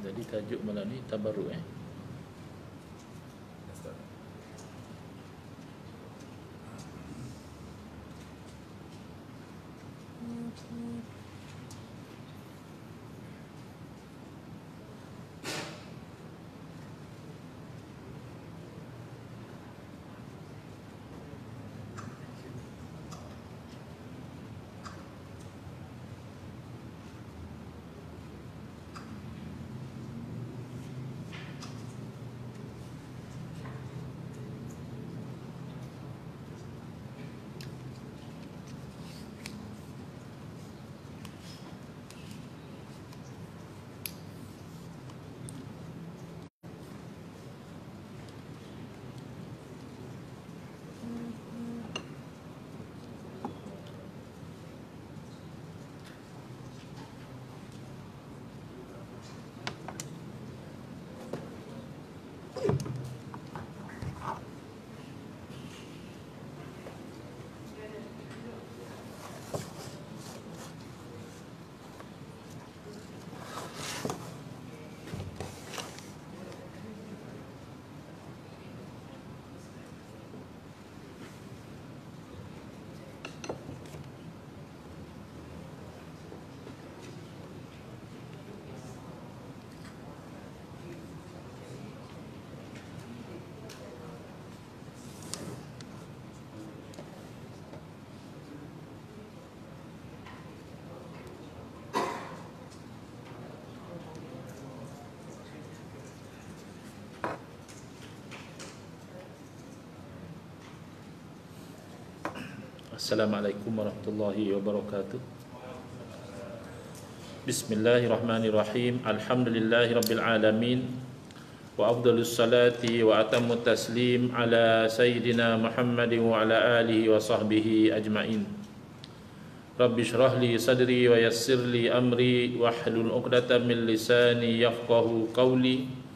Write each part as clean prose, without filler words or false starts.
Jadi tajuk malam ni tabarruk Assalamualaikum warahmatullahi wabarakatuh. Bismillahirrahmanirrahim. Alhamdulillahi rabbil alamin. Wa afdalus salati wa atammu taslim ala sayyidina Muhammadin wa ala alihi wa sahbihi ajma'in. Rabbi shrah li sadri wa yassir li amri wahlul 'uqdatam min lisani yafqahu qawli.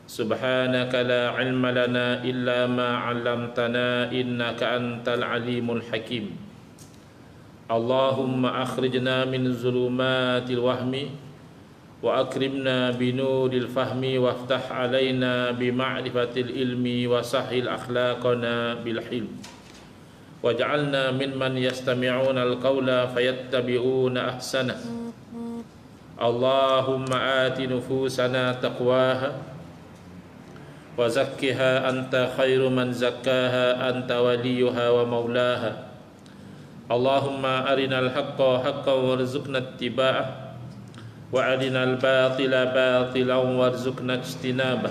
Subhanaka la ilma lana illa ma 'allamtana innaka antal alimul hakim. Allahumma akhrijna min zulumatil wahmi wa akrimna binuril fahmi waftah alaina bima'rifatil ilmi wa sahhil akhlaqana bil hilm waj'alna mimman yastami'una al-qawla fayattabi'una ahsana. Allahumma ati nufusana taqwaha wa zakkiha anta khairu man zakkaha anta waliyuha wa maulaha. Allahumma arinal haqqa haqqan warzuqna ittiba'ah wa arinal batila batilan warzuqna ijtinabah.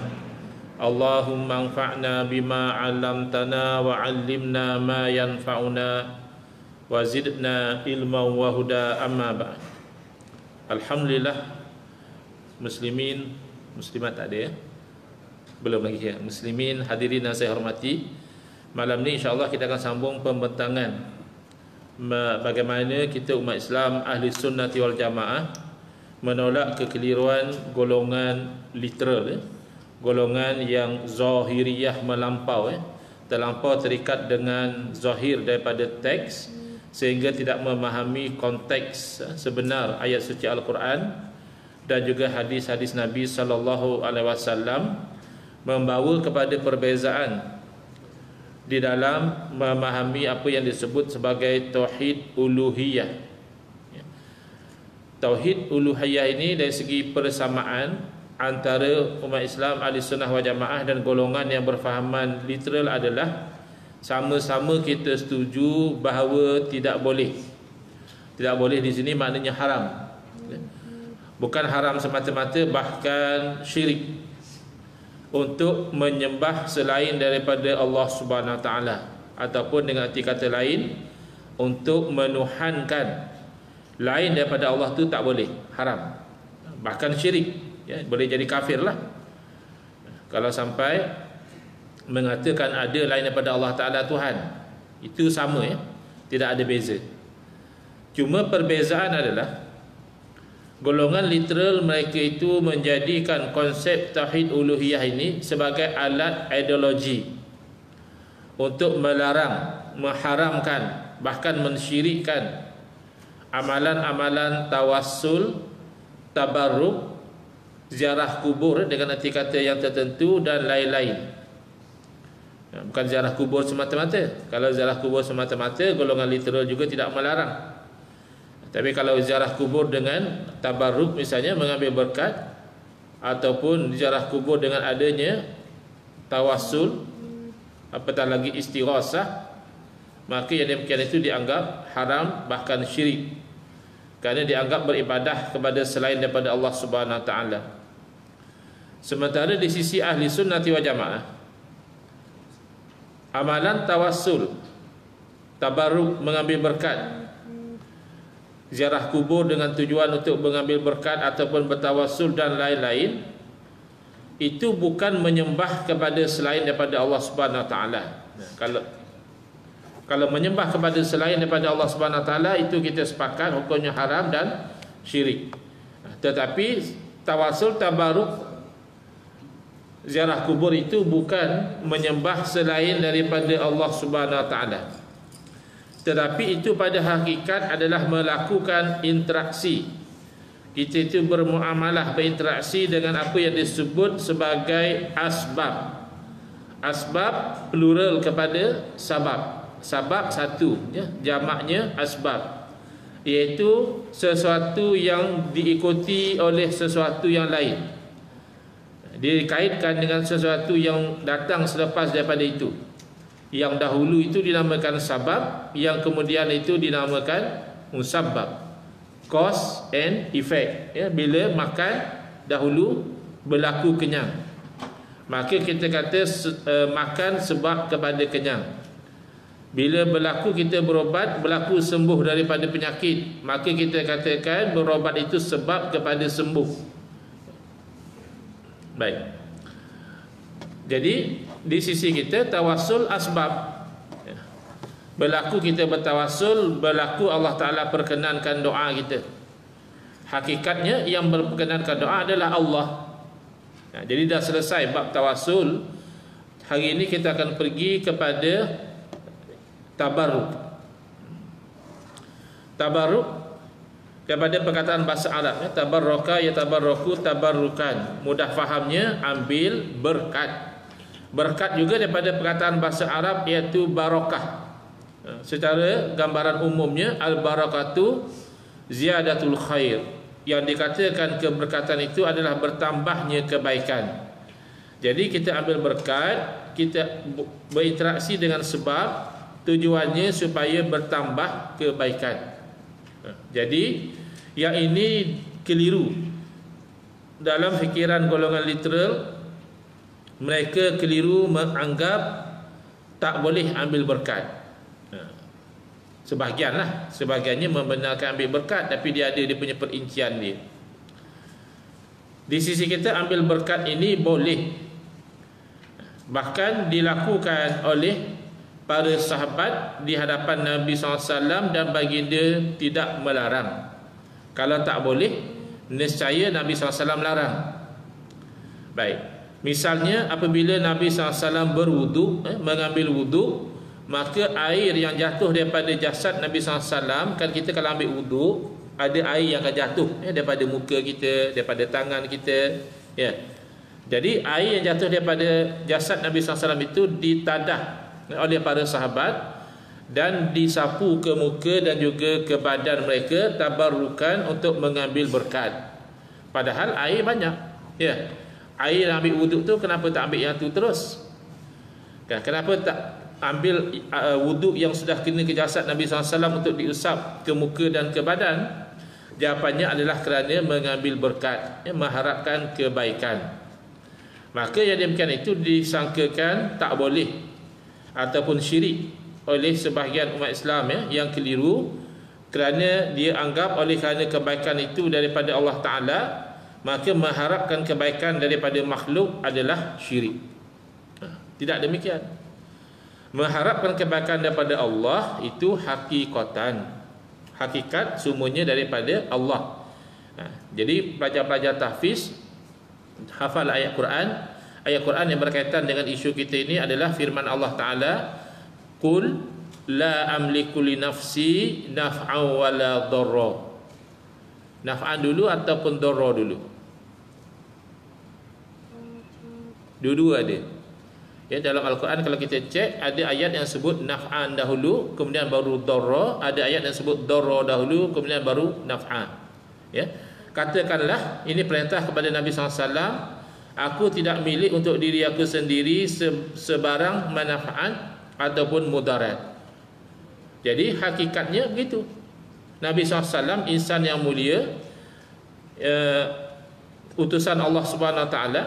Allahumma anfa'na bima 'allamtana wa 'allimna ma yanfa'una wa zidna ilman wa huda, amma ba'd. Alhamdulillah, muslimin, muslimat tak ada ya? Belum lagi ya. Muslimin, hadirin yang saya hormati, malam ni insya-Allah kita akan sambung pembentangan bagaimana kita umat Islam ahli sunnati wal jamaah menolak kekeliruan golongan literal golongan yang zahiriyah melampau terlampau terikat dengan zahir daripada teks sehingga tidak memahami konteks sebenar ayat suci Al-Quran dan juga hadis-hadis Nabi sallallahu alaihi wasallam, membawa kepada perbezaan di dalam memahami apa yang disebut sebagai tauhid uluhiyah. Tauhid uluhiyah ini dari segi persamaan antara umat Islam ahli sunnah wal jamaah dan golongan yang berfahaman literal adalah sama-sama kita setuju bahawa tidak boleh. Tidak boleh di sini maknanya haram. Bukan haram semata-mata, bahkan syirik untuk menyembah selain daripada Allah Subhanahu Wa Taala, ataupun dengan arti kata lain untuk menuhankan lain daripada Allah tu tak boleh, haram, bahkan syirik ya, boleh jadi kafir lah kalau sampai mengatakan ada lain daripada Allah Taala Tuhan. Itu sama ya, tidak ada beza. Cuma perbezaan adalah golongan literal mereka itu menjadikan konsep tauhid uluhiyah ini sebagai alat ideologi untuk melarang, mengharamkan, bahkan mensyirikkan amalan-amalan tawassul, tabarruk ziarah kubur dengan arti kata yang tertentu dan lain-lain. Bukan ziarah kubur semata-mata. Kalau ziarah kubur semata-mata, golongan literal juga tidak melarang. Tapi kalau ziarah kubur dengan tabarruk, misalnya mengambil berkat, ataupun ziarah kubur dengan adanya tawassul, apatah lagi istighasah, maka yang demikian itu dianggap haram, bahkan syirik, kerana dianggap beribadah kepada selain daripada Allah Subhanahu Wa Taala. Sementara di sisi ahli sunnati wal jamaah, amalan tawassul, tabarruk, mengambil berkat, ziarah kubur dengan tujuan untuk mengambil berkat ataupun bertawassul dan lain-lain, itu bukan menyembah kepada selain daripada Allah Subhanahu Wa Taala. Kalau menyembah kepada selain daripada Allah Subhanahu Wa Taala, itu kita sepakat hukumnya haram dan syirik. Tetapi tawassul, tabarruk, ziarah kubur itu bukan menyembah selain daripada Allah Subhanahu Wa Taala, tetapi itu pada hakikat adalah melakukan interaksi. Kita itu bermuamalah, berinteraksi dengan apa yang disebut sebagai asbab. Asbab plural kepada sabab. Sabab satu, ya, jamaknya asbab, iaitu sesuatu yang diikuti oleh sesuatu yang lain, dikaitkan dengan sesuatu yang datang selepas daripada itu. Yang dahulu itu dinamakan sabab, yang kemudian itu dinamakan musabbab, cause and effect, ya. Bila makan dahulu berlaku kenyang, maka kita kata makan sebab kepada kenyang. Bila berlaku kita berobat, berlaku sembuh daripada penyakit, maka kita katakan berobat itu sebab kepada sembuh. Baik. Jadi di sisi kita tawassul asbab, berlaku kita bertawassul, berlaku Allah Ta'ala perkenankan doa kita. Hakikatnya yang berkenankan doa adalah Allah. Jadi dah selesai bab tawassul. Hari ini kita akan pergi kepada tabarruk. Tabarruk daripada perkataan bahasa Arab, ya, tabarraka yatabarraku tabarrukan. Mudah fahamnya, ambil berkat. Berkat juga daripada perkataan bahasa Arab, iaitu barakah. Secara gambaran umumnya, al-barakatu ziyadatul khair. Yang dikatakan keberkatan itu adalah bertambahnya kebaikan. Jadi kita ambil berkat, kita berinteraksi dengan sebab, tujuannya supaya bertambah kebaikan. Jadi yang ini keliru dalam fikiran golongan literal. Mereka keliru menganggap tak boleh ambil berkat. Sebahagiannya membenarkan ambil berkat, tapi dia ada dia punya perincian dia. Di sisi kita ambil berkat ini boleh, bahkan dilakukan oleh para sahabat di hadapan Nabi SAW, dan baginda tidak melarang. Kalau tak boleh, nescaya Nabi SAW larang. Baik, misalnya apabila Nabi SAW berwuduk, mengambil wuduk, maka air yang jatuh daripada jasad Nabi SAW, kan kita kalau ambil wuduk, ada air yang akan jatuh, daripada muka kita, daripada tangan kita, ya. Jadi air yang jatuh daripada jasad Nabi SAW itu ditadah oleh para sahabat dan disapu ke muka dan juga ke badan mereka, tabarrukan untuk mengambil berkat. Padahal air banyak, ya. Air yang ambil wuduk tu, kenapa tak ambil yang tu terus? Kenapa tak ambil wuduk yang sudah kena ke jasad Nabi SAW untuk diusap ke muka dan ke badan? Jawapannya adalah kerana mengambil berkat, ya, mengharapkan kebaikan. Maka yang demikian itu disangkakan tak boleh ataupun syirik oleh sebahagian umat Islam, ya, yang keliru, kerana dia anggap oleh kerana kebaikan itu daripada Allah Ta'ala, maka mengharapkan kebaikan daripada makhluk adalah syirik. Tidak demikian. Mengharapkan kebaikan daripada Allah itu hakikatan, hakikat semuanya daripada Allah. Jadi pelajar-pelajar tahfiz hafal ayat Quran. Ayat Quran yang berkaitan dengan isu kita ini adalah firman Allah Ta'ala, Qul la amliku li nafsi naf'an wa la dharra. Naf'an dulu ataupun dharra dulu? Dua-dua ada. Ya, dalam Al-Quran kalau kita cek, ada ayat yang sebut naf'an dahulu, kemudian baru darra. Ada ayat yang sebut darra dahulu, kemudian baru naf'an. Ya. Katakanlah, ini perintah kepada Nabi SAW, aku tidak milik untuk diri aku sendiri sebarang manfaat ataupun mudarat. Jadi hakikatnya begitu. Nabi SAW insan yang mulia, utusan Allah Subhanahu Wa Taala,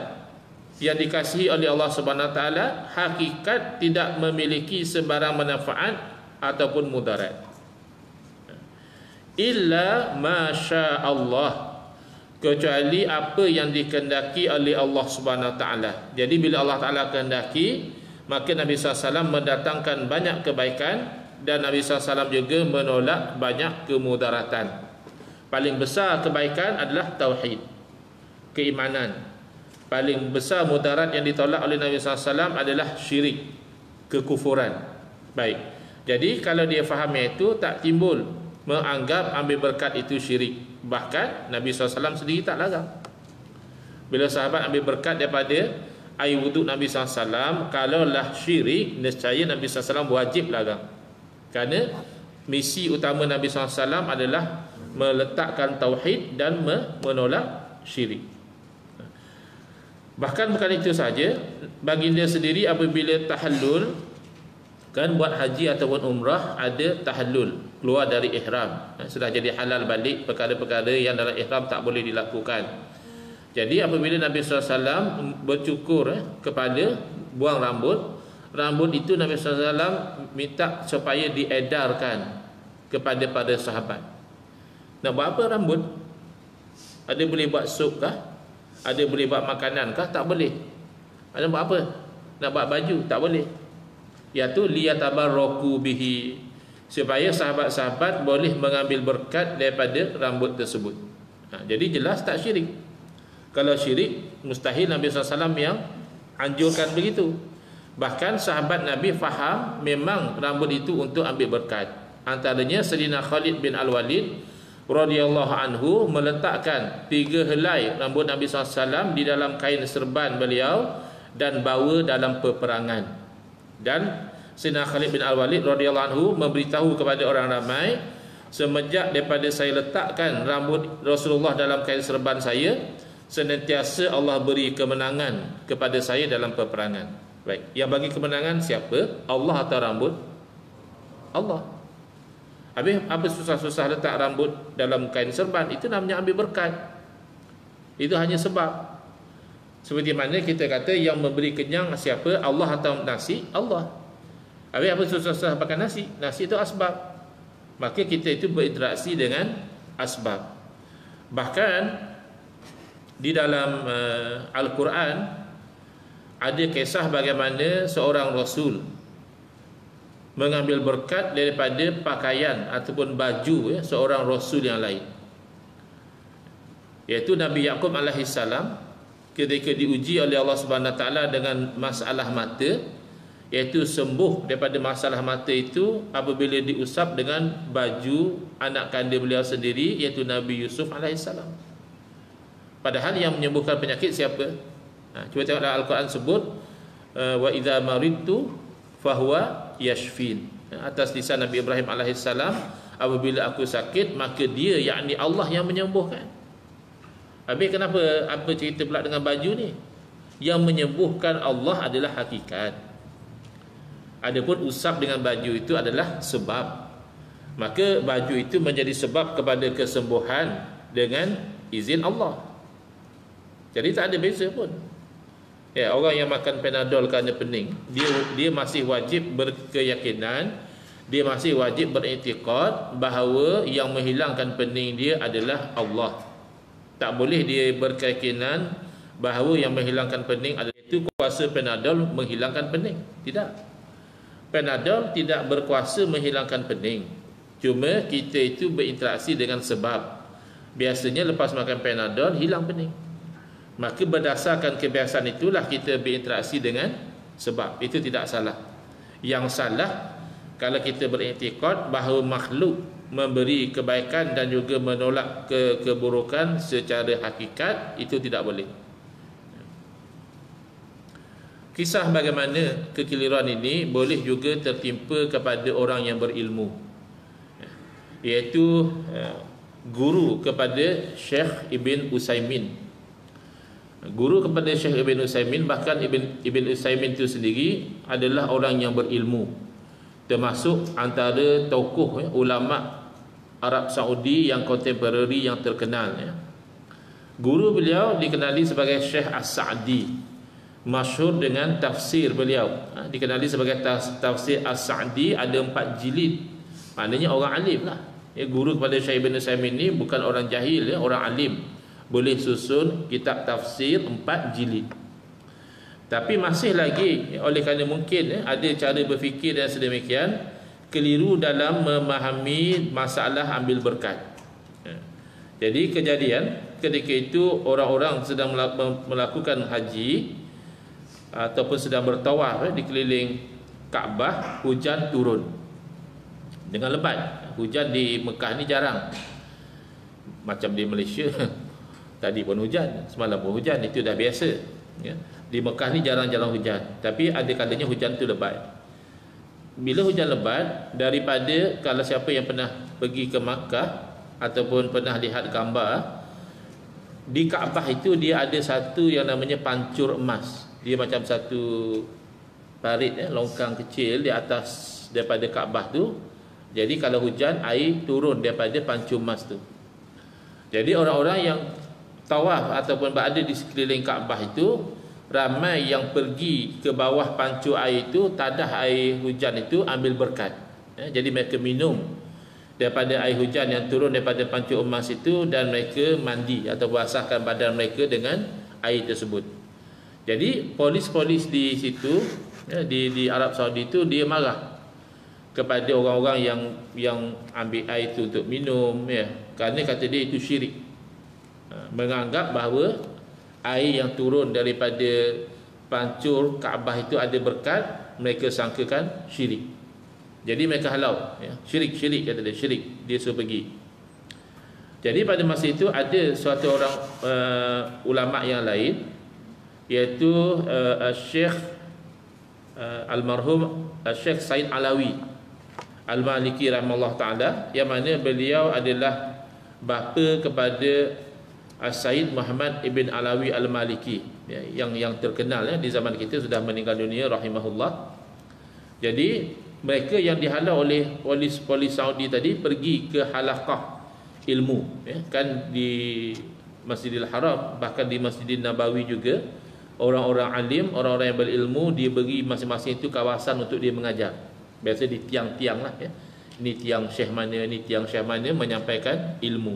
yang dikasihi oleh Allah Subhanahu Wa Taala, hakikat tidak memiliki sebarang manfaat ataupun mudarat. Illa masya Allah, kecuali apa yang dikehendaki oleh Allah Subhanahu Wa Taala. Jadi bila Allah Taala kehendaki, maka Nabi SAW mendatangkan banyak kebaikan, dan Nabi SAW juga menolak banyak kemudaratan. Paling besar kebaikan adalah tauhid, keimanan. Paling besar mudarat yang ditolak oleh Nabi SAW adalah syirik, kekufuran. Baik. Jadi kalau dia faham itu, tak timbul menganggap ambil berkat itu syirik. Bahkan Nabi SAW sendiri tak larang. Bila sahabat ambil berkat daripada air wuduk Nabi SAW, kalaulah syirik, nescaya Nabi SAW wajib larang. Kerana misi utama Nabi SAW adalah meletakkan tauhid dan menolak syirik. Bahkan bukan itu saja, baginda sendiri apabila tahallul, kan buat haji ataupun umrah, ada tahallul, keluar dari ihram, sudah jadi halal balik perkara-perkara yang dalam ihram tak boleh dilakukan. Jadi apabila Nabi SAW bercukur kepala, buang rambut itu Nabi SAW minta supaya diedarkan kepada para sahabat. Nak buat apa rambut? Ada boleh buat sup kah? Ada boleh buat makanan kah? Tak boleh. Ada buat apa? Nak buat baju? Tak boleh. Iaitu liyatabarraku bihi, supaya sahabat-sahabat boleh mengambil berkat daripada rambut tersebut. Jadi jelas tak syirik. Kalau syirik, mustahil Nabi SAW yang anjurkan begitu. Bahkan sahabat Nabi faham memang rambut itu untuk ambil berkat. Antaranya Sayyidina Khalid bin Al-Walid radhiyallahu anhu meletakkan 3 helai rambut Nabi SAW di dalam kain serban beliau dan bawa dalam peperangan. Dan Sayyidina Khalid bin Al-Walid radhiyallahu anhu memberitahu kepada orang ramai, semenjak daripada saya letakkan rambut Rasulullah dalam kain serban saya, senantiasa Allah beri kemenangan kepada saya dalam peperangan. Baik, yang bagi kemenangan siapa? Allah atau rambut? Allah. Habis apa susah-susah letak rambut dalam kain serban? Itu namanya ambil berkat. Itu hanya sebab. Seperti mana kita kata yang memberi kenyang siapa? Allah atau nasi? Allah. Habis apa susah-susah pakai nasi? Nasi itu asbab. Maka kita itu berinteraksi dengan asbab. Bahkan di dalam Al-Quran ada kisah bagaimana seorang Rasul mengambil berkat daripada pakaian ataupun baju seorang Rasul yang lain, iaitu Nabi Yaqub alaihissalam ketika diuji oleh Allah Subhanahu Wa Taala dengan masalah mata, iaitu sembuh daripada masalah mata itu apabila diusap dengan baju anak kandung beliau sendiri, iaitu Nabi Yusuf alaihissalam. Padahal yang menyembuhkan penyakit siapa? Cuba tengok dalam Al-Quran sebut wa idza maridtu fahuwa yashfin. Atas lisan Nabi Ibrahim alaihissalam, apabila aku sakit maka dia, yakni Allah yang menyembuhkan. Habis kenapa apa cerita pula dengan baju ni? Yang menyembuhkan Allah adalah hakikat. Adapun usap dengan baju itu adalah sebab. Maka baju itu menjadi sebab kepada kesembuhan dengan izin Allah. Jadi tak ada beza pun. Ya, orang yang makan Panadol kerana pening, dia masih wajib berkeyakinan, dia masih wajib beriktikad bahawa yang menghilangkan pening dia adalah Allah. Tak boleh dia berkeyakinan bahawa yang menghilangkan pening adalah itu kuasa Panadol menghilangkan pening. Tidak. Panadol tidak berkuasa menghilangkan pening. Cuma kita itu berinteraksi dengan sebab. Biasanya lepas makan Panadol hilang pening. Maka berdasarkan kebiasaan itulah kita berinteraksi dengan sebab. Itu tidak salah. Yang salah kalau kita beriktikad bahawa makhluk memberi kebaikan dan juga menolak keburukan secara hakikat, itu tidak boleh. Kisah bagaimana kekeliruan ini boleh juga tertimpa kepada orang yang berilmu, iaitu guru kepada Syekh Ibn Utsaimin. Guru kepada Syekh Ibn Utsaimin, bahkan Ibn Utsaimin itu sendiri adalah orang yang berilmu, termasuk antara tokoh ulama Arab Saudi yang kontemporari yang terkenal. Guru beliau dikenali sebagai Syekh As-Sa'di, masyhur dengan tafsir beliau. Dikenali sebagai tafsir As-Sa'di, ada 4 jilid. Maknanya orang alim lah. Guru kepada Syekh Ibn Utsaimin ni bukan orang jahil, orang alim. Boleh susun kitab tafsir 4 jilid. Tapi masih lagi, oleh kerana mungkin ada cara berfikir yang sedemikian, keliru dalam memahami masalah ambil berkat. Jadi kejadian ketika itu orang-orang sedang melakukan haji ataupun sedang bertawaf di keliling Kaabah, hujan turun dengan lebat. Hujan di Mekah ni jarang, macam di Malaysia tadi pun hujan, semalam pun hujan, itu dah biasa ya. Di Mekah ni jarang-jarang hujan, tapi ada kalanya hujan tu lebat. Bila hujan lebat, daripada kalau siapa yang pernah pergi ke Makkah ataupun pernah lihat gambar, di Kaabah itu dia ada satu yang namanya pancur emas. Dia macam satu parit longkang kecil di atas daripada Kaabah tu. Jadi kalau hujan, air turun daripada pancur emas tu. Jadi orang-orang yang tawaf ataupun berada di sekeliling Kaabah itu, ramai yang pergi ke bawah pancur air itu, tadah air hujan itu, ambil berkat. Jadi mereka minum daripada air hujan yang turun daripada pancur emas itu, dan mereka mandi atau basahkan badan mereka dengan air tersebut. Jadi polis-polis di situ di Arab Saudi itu, dia marah kepada orang-orang yang ambil air itu untuk minum kerana kata dia itu syirik. Menganggap bahawa air yang turun daripada pancur Kaabah itu ada berkat, mereka sangkakan syirik. Jadi mereka halau syirik kata dia, syirik, dia suruh pergi. Jadi pada masa itu ada suatu orang ulama yang lain, iaitu Syekh almarhum Syekh Said Alawi Al-Maliki rahimahullah ta'ala, yang mana beliau adalah bapa kepada Said Muhammad Ibn Alawi Al-Maliki, yang terkenal di zaman kita, sudah meninggal dunia rahimahullah. Jadi mereka yang dihalau oleh polis Saudi tadi pergi ke halaqah ilmu, kan di Masjidil Haram, bahkan di Masjidil Nabawi juga. Orang-orang alim, orang-orang yang berilmu, dia beri masing-masing itu kawasan untuk dia mengajar. Biasa di tiang-tiang lah ini tiang syekh mana, ini tiang syekh mana, menyampaikan ilmu.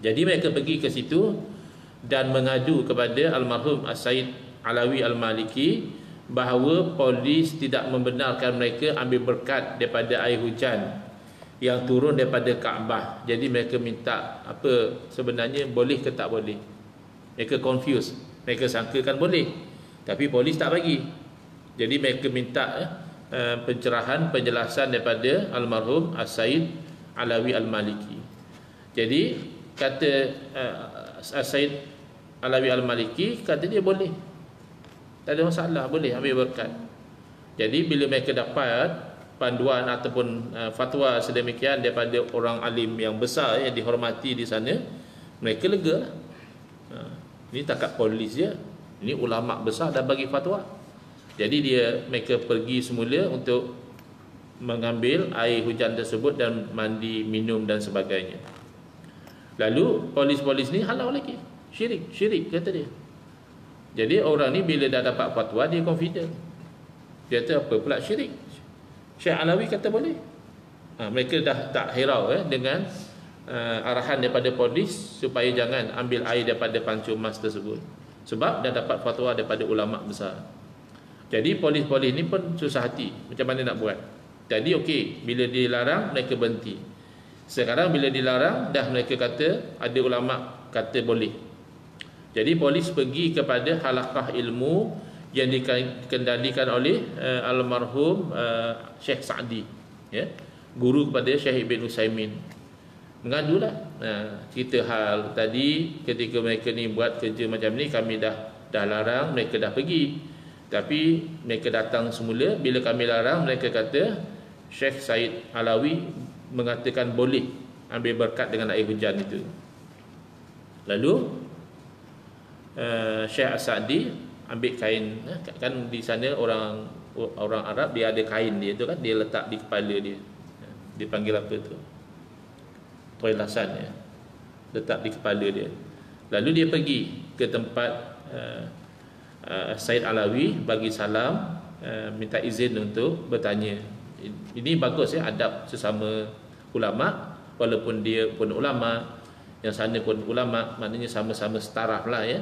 Jadi mereka pergi ke situ dan mengadu kepada almarhum Said Alawi Al-Maliki bahawa polis tidak membenarkan mereka ambil berkat daripada air hujan yang turun daripada Kaabah. Jadi mereka minta apa sebenarnya, boleh ke tak boleh. Mereka confused, mereka sangkakan boleh, tapi polis tak bagi. Jadi mereka minta pencerahan, penjelasan daripada almarhum Said Alawi Al-Maliki. Jadi kata Said Alawi Al-Maliki, kata dia boleh, tak ada masalah, boleh ambil berkat. Jadi bila mereka dapat panduan ataupun fatwa sedemikian daripada orang alim yang besar yang dihormati di sana, mereka lega lah. Ini takat polis je, ini ulama besar dah bagi fatwa. Jadi mereka pergi semula untuk mengambil air hujan tersebut dan mandi, minum dan sebagainya. Lalu polis-polis ni halau lagi, syirik kata dia. Jadi orang ni bila dah dapat fatwa, dia confident. Dia kata apa pula syirik? Syekh Alawi kata boleh. Mereka dah tak hirau dengan arahan daripada polis supaya jangan ambil air daripada pancur emas tersebut, sebab dah dapat fatwa daripada ulama besar. Jadi polis-polis ni pun susah hati, macam mana nak buat. Jadi okey, bila dilarang mereka berhenti. Sekarang bila dilarang, dah mereka kata, ada ulama kata boleh. Jadi polis pergi kepada halaqah ilmu yang dikendalikan oleh almarhum Syekh Sa'di, guru kepada Syekh Ibn Utsaimin. Mengadulah, cerita hal tadi ketika mereka ni buat kerja macam ni, kami dah larang, mereka dah pergi. Tapi mereka datang semula, bila kami larang mereka kata Syekh Said Alawi mengatakan boleh ambil berkat dengan air hujan itu. Lalu Syekh As-Sa'di ambil kain, kan di sana orang Arab dia ada kain dia tu kan, dia letak di kepala dia. Dipanggil apa tu? Toilasan ya. Letak di kepala dia. Lalu dia pergi ke tempat Said Alawi, bagi salam, minta izin untuk bertanya. Ini bagus ya, adab sesama ulama, walaupun dia pun ulama, yang sana pun ulama, maknanya sama-sama setaraf lah ya.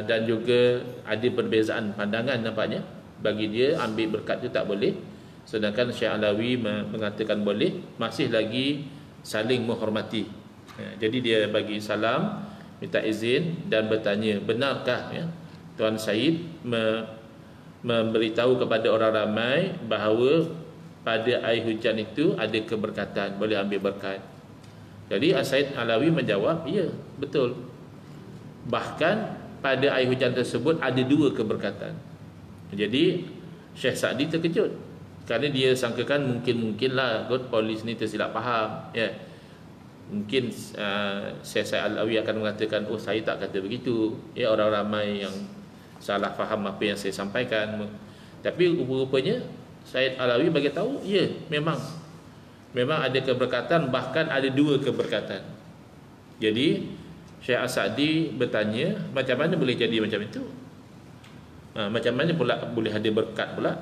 Dan juga ada perbezaan pandangan nampaknya. Bagi dia ambil berkat itu tak boleh, sedangkan Syekh Alawi mengatakan boleh, masih lagi saling menghormati. Jadi dia bagi salam, minta izin dan bertanya, benarkah ya Tuan Said memberitahu kepada orang ramai bahawa pada air hujan itu ada keberkatan, boleh ambil berkat. Jadi Said Alawi menjawab, ya betul, bahkan pada air hujan tersebut ada 2 keberkatan. Jadi Syekh Sa'di terkejut, kerana dia sangkakan mungkinlah kot polis ni tersilap faham ya. Mungkin Syekh Said Alawi akan mengatakan, oh saya tak kata begitu ya, orang ramai yang salah faham apa yang saya sampaikan. Tapi rupanya Said Alawi bagi tahu, ya memang ada keberkatan, bahkan ada 2 keberkatan. Jadi Syekh As-Sa'di bertanya, macam mana boleh jadi macam itu? Macam mana pula boleh ada berkat pula?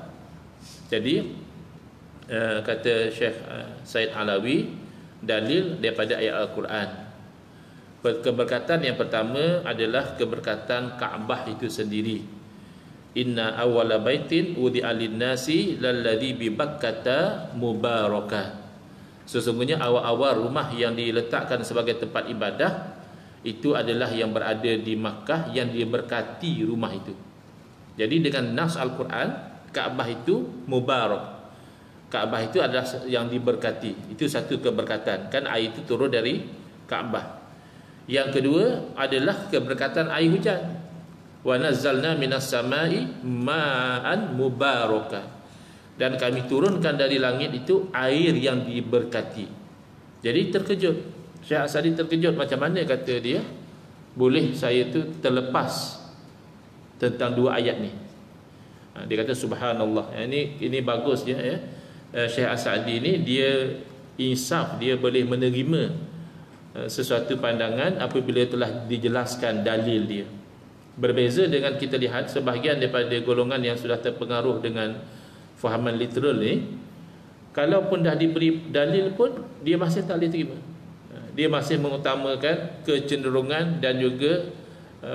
Jadi kata Syekh Said Alawi, dalil daripada ayat Al-Quran. Keberkatan yang pertama adalah keberkatan Kaabah itu sendiri. Inna awwala baitin wudi'a lin-nasi lalladzi bi Bakkata mubarakah. Sesungguhnya awal-awal rumah yang diletakkan sebagai tempat ibadah itu adalah yang berada di Makkah, yang diberkati rumah itu. Jadi dengan nas Al-Quran, Kaabah itu mubarak. Kaabah itu adalah yang diberkati. Itu satu keberkatan. Kan air itu turun dari Kaabah. Yang kedua adalah keberkatan air hujan. Wa nazzalna minas samai ma'an mubarakah. Dan kami turunkan dari langit itu air yang diberkati. Jadi terkejut. Syekh As-Sa'di terkejut, macam mana kata dia boleh saya tu terlepas tentang 2 ayat ni. Dia kata subhanallah. Ini bagus dia ya. Syekh As-Sa'di ni dia insaf, dia boleh menerima sesuatu pandangan apabila telah dijelaskan dalil dia. Berbeza dengan kita lihat sebahagian daripada golongan yang sudah terpengaruh dengan fahaman literal ni, kalaupun dah diberi dalil pun dia masih tak boleh terima. Dia masih mengutamakan kecenderungan dan juga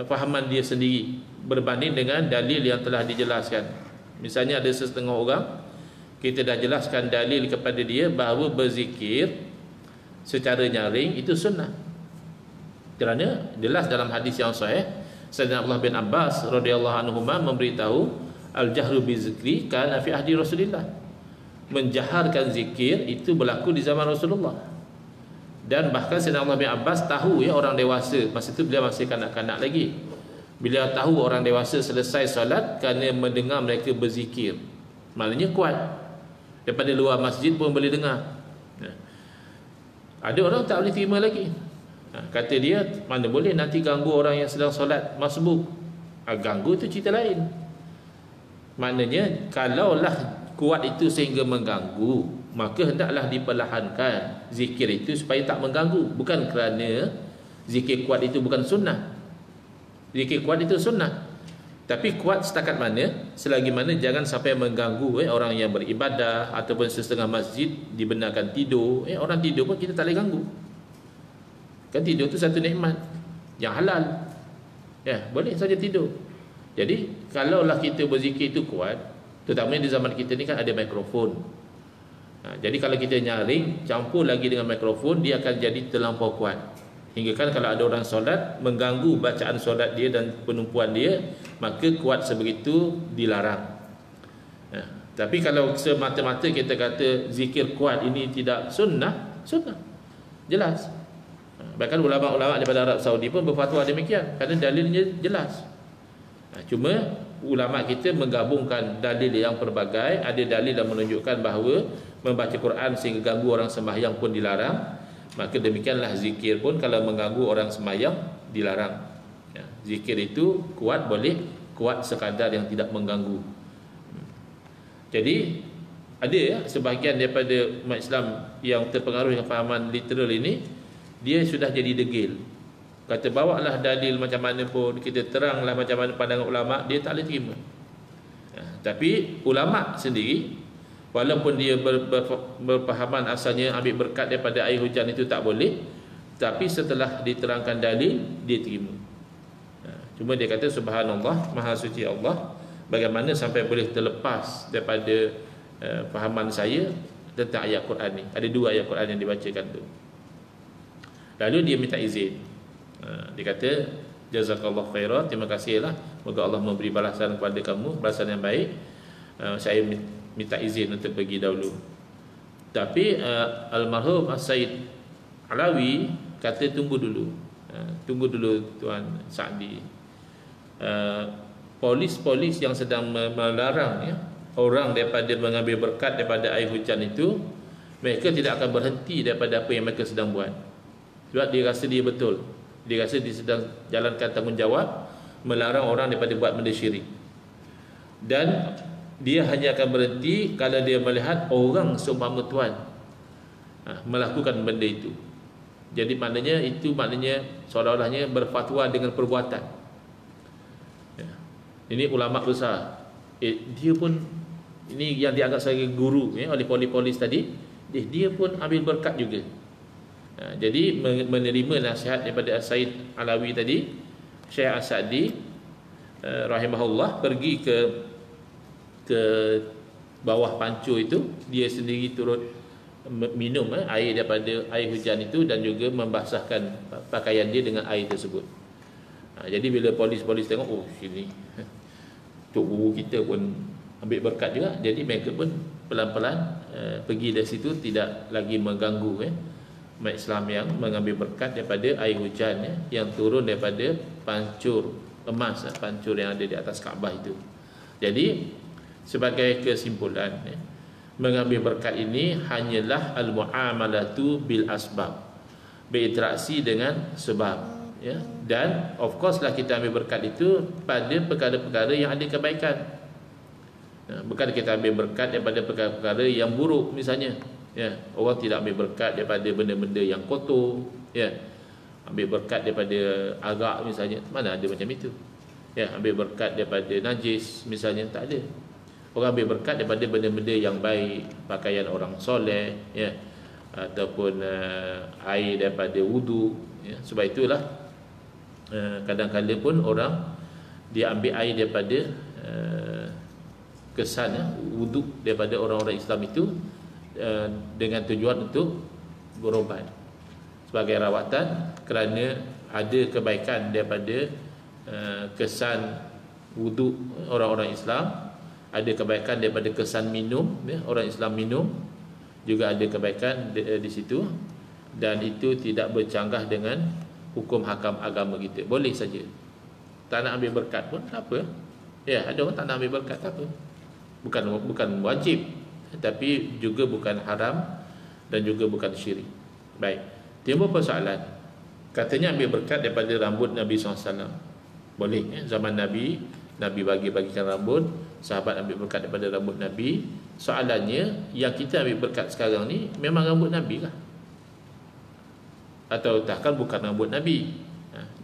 fahaman dia sendiri berbanding dengan dalil yang telah dijelaskan. Misalnya ada setengah orang, kita dah jelaskan dalil kepada dia bahawa berzikir secara nyaring itu sunnah. Kerana jelas dalam hadis yang sahih, Sayyidina Abdullah bin Abbas radhiyallahu anhuma memberitahu al-jahru bizikri kana fi ahdi Rasulillah. Menjaharkan zikir itu berlaku di zaman Rasulullah. Dan bahkan Sayyidina Abdullah bin Abbas tahu ya orang dewasa, masa itu beliau masih kanak-kanak lagi. Beliau tahu orang dewasa selesai solat kerana mendengar mereka berzikir. Maknanya kuat. Daripada luar masjid pun boleh dengar. Ada orang tak boleh terima lagi. Kata dia, mana boleh nanti ganggu orang yang sedang solat masbuk. Ganggu itu cerita lain. Maknanya kalaulah kuat itu sehingga mengganggu, maka hendaklah diperlahankan zikir itu supaya tak mengganggu. Bukan kerana zikir kuat itu bukan sunnah. Zikir kuat itu sunnah, tapi kuat setakat mana, selagi mana jangan sampai mengganggu orang yang beribadah, ataupun setengah masjid dibenarkan tidur. Orang tidur pun kita tak boleh ganggu. Kan tidur itu satu nikmat yang halal. Boleh saja tidur. Jadi kalaulah kita berzikir itu kuat, terutamanya di zaman kita ni kan ada mikrofon. Jadi kalau kita nyaring campur lagi dengan mikrofon, dia akan jadi terlampau kuat. Hingga kan kalau ada orang solat mengganggu bacaan solat dia dan penumpuan dia, maka kuat sebegitu dilarang. Tapi kalau semata-mata kita kata zikir kuat ini tidak sunnah, sunnah. Jelas. Bahkan ulama-ulama daripada Arab Saudi pun berfatwa demikian kerana dalilnya jelas. Cuma ulama kita menggabungkan dalil yang pelbagai. Ada dalil yang menunjukkan bahawa membaca Quran sehingga ganggu orang sembahyang pun dilarang. Maka demikianlah zikir pun kalau mengganggu orang sembahyang dilarang. Ya, zikir itu kuat boleh, kuat sekadar yang tidak mengganggu. Jadi ada ya sebahagian daripada umat Islam yang terpengaruh dengan fahaman literal ini, dia sudah jadi degil. Kata bawalah dalil macam mana pun, kita teranglah macam mana pandangan ulama, dia tak boleh terima. Tapi ulama sendiri, walaupun dia berpahaman asalnya ambil berkat daripada air hujan itu tak boleh, tapi setelah diterangkan dalil, dia terima. Cuma dia kata subhanallah, maha suci Allah, bagaimana sampai boleh terlepas daripada fahaman saya tentang ayat Quran ni. Ada 2 ayat Quran yang dibacakan tu. Lalu dia minta izin. Dia kata jazakallahu khairan, terima kasihlah, moga Allah memberi balasan kepada kamu, balasan yang baik. Saya minta izin untuk pergi dahulu. Tapi almarhum Said Alawi kata tunggu dulu. Tunggu dulu Tuan Sa'di. Polis-polis yang sedang melarang ya, orang daripada mengambil berkat daripada air hujan itu, mereka tidak akan berhenti daripada apa yang mereka sedang buat. Sebab dia rasa dia betul. Dia rasa dia sedang jalankan tanggungjawab melarang orang daripada buat benda syirik. Dan dia hanya akan berhenti kalau dia melihat orang seumpama tuan melakukan benda itu. Jadi maknanya itu maknanya seolah-olahnya berfatwa dengan perbuatan. Ya. Ini ulama besar. Dia pun ini yang dianggap sebagai guru ya, oleh polis-polis tadi, dia pun ambil berkat juga. Jadi menerima nasihat daripada Said Alawi tadi, Syekh As-Sa'di rahimahullah pergi ke bawah pancur itu, dia sendiri turut minum air daripada air hujan itu dan juga membasahkan pakaian dia dengan air tersebut. Jadi bila polis-polis tengok, oh sini tok guru kita pun ambil berkat juga, jadi mereka pun pelan-pelan pergi dari situ, tidak lagi mengganggu umat Islam yang mengambil berkat daripada air hujan yang turun daripada pancur emas, pancur yang ada di atas Kaabah itu. Jadi sebagai kesimpulan, mengambil berkat ini hanyalah al-muamalatu bil asbab, berinteraksi dengan sebab ya. Dan of course lah kita ambil berkat itu pada perkara-perkara yang ada kebaikan. Bukan kita ambil berkat daripada perkara-perkara yang buruk misalnya. Ya, orang tidak ambil berkat daripada benda-benda yang kotor, ya. Ambil berkat daripada arak misalnya, mana ada macam itu. Ya, ambil berkat daripada najis misalnya, tak ada. Orang ambil berkat daripada benda-benda yang baik, pakaian orang soleh, ya, ataupun air daripada wudu, ya. Sebab itulah kadang-kadang pun orang dia ambil air daripada kesan wudu daripada orang-orang Islam itu dengan tujuan untuk berubat sebagai rawatan, kerana ada kebaikan daripada kesan wudu orang-orang Islam, ada kebaikan daripada kesan minum ya, orang Islam minum juga ada kebaikan di situ, dan itu tidak bercanggah dengan hukum hakam agama kita. Boleh saja, tak nak ambil berkat pun tak apa ya. Ada orang tak nak ambil berkat, tak apa, bukan wajib, tapi juga bukan haram dan juga bukan syirik. Baik, timbul persoalan, katanya ambil berkat daripada rambut Nabi SAW. Boleh ya? Zaman Nabi bagi-bagikan rambut, sahabat ambil berkat daripada rambut Nabi. Soalannya, yang kita ambil berkat sekarang ni memang rambut Nabi kah? Atau takkan bukan rambut Nabi?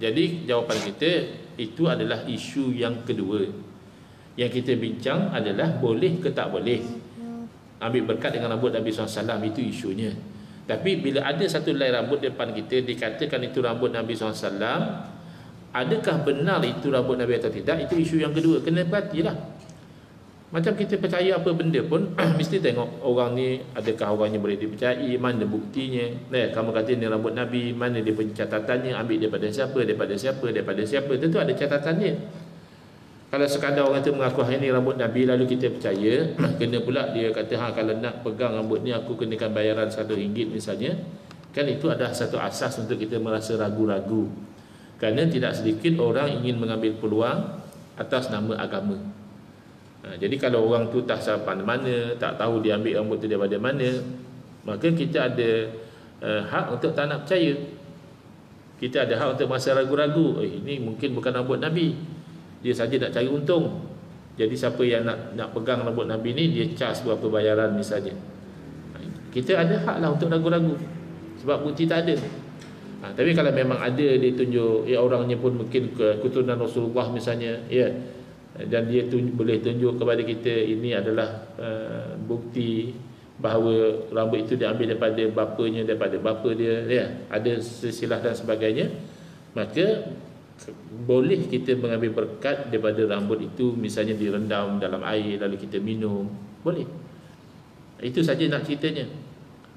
Jadi jawapan kita, itu adalah isu yang kedua. Yang kita bincang adalah boleh ke tak boleh ambil berkat dengan rambut Nabi SAW, itu isunya. Tapi bila ada satu helai rambut depan kita, dikatakan itu rambut Nabi SAW, adakah benar itu rambut Nabi atau tidak, itu isu yang kedua. Kena perhatilah. Macam kita percaya apa benda pun mesti tengok orang ni, adakah orangnya boleh dipercayai, mana buktinya. Kamu kata ni rambut Nabi, mana dia punya catatannya, ambil daripada siapa, tentu ada catatannya. Kalau sekadar orang tu mengaku ini rambut Nabi lalu kita percaya, kena pula dia kata kalau nak pegang rambut ni aku kenakan bayaran RM1 misalnya, kan itu adalah satu asas untuk kita merasa ragu-ragu. Kerana tidak sedikit orang ingin mengambil peluang atas nama agama. Jadi kalau orang tu tak sampai mana, tak tahu dia ambil rambut tu daripada mana, maka kita ada hak untuk tak nak percaya. Kita ada hak untuk masa ragu-ragu, ini mungkin bukan rambut Nabi, dia saja nak cari untung. Jadi siapa yang nak pegang rambut Nabi ni, dia charge berapa bayaran misalnya. Kita ada hak lah untuk ragu-ragu, sebab bukti tak ada. Tapi kalau memang ada, dia tunjuk, orangnya pun mungkin keturunan Rasulullah misalnya, dan dia boleh tunjuk kepada kita ini adalah bukti bahawa rambut itu diambil daripada bapanya, daripada bapa dia, ada silsilah dan sebagainya, maka boleh kita mengambil berkat daripada rambut itu, misalnya direndam dalam air lalu kita minum, boleh. Itu saja nak ceritanya.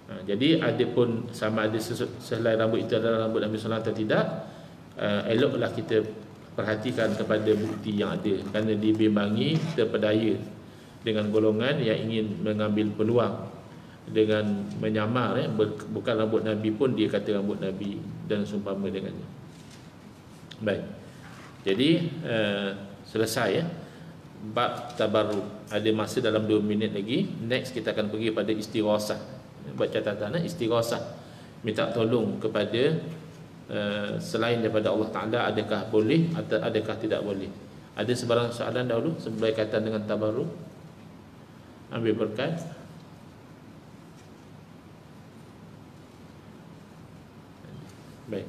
Jadi ada pun sama ada sehelai rambut itu adalah rambut Nabi SAW atau tidak, eloklah kita perhatikan kepada bukti yang ada, kerana dibimbangi terpedaya dengan golongan yang ingin mengambil peluang dengan menyamar, bukan rambut Nabi pun dia kata rambut Nabi dan seumpama dengannya. Baik, jadi selesai bab tabarruk. Ada masa dalam 2 minit lagi. Next kita akan pergi pada istighasah. Buat catatan, istighasah, minta tolong kepada selain daripada Allah Ta'ala, adakah boleh atau adakah tidak boleh? Ada sebarang soalan dahulu berkaitan dengan tabarruk, ambil berkat? Baik,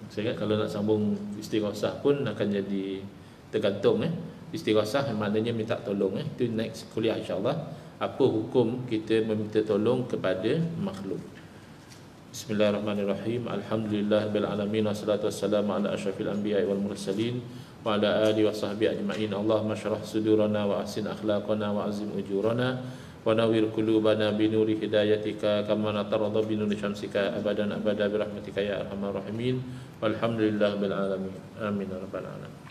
saya ingat kalau nak sambung istighasah pun akan jadi tergantung. Istighasah maknanya minta tolong. Itu next kuliah insyaAllah. Apa hukum kita meminta tolong kepada makhluk? Bismillahirrahmanirrahim. Alhamdulillahirabbil alamin, wassalatu wassalamu ala asyrafil anbiya'i wal mursalin wa ala alihi wa sahbihi ajma'in. Allahumma shrah sudurana wa ahsin akhlaqana wa azim ujurana wa nawwir qulubana bi nuri hidayatika kama natarada bi nuri syamsika abadan abada bi rahmatika ya arhamar rahimin. Walhamdulillahirabbil alamin. Amin ya rabbal alamin.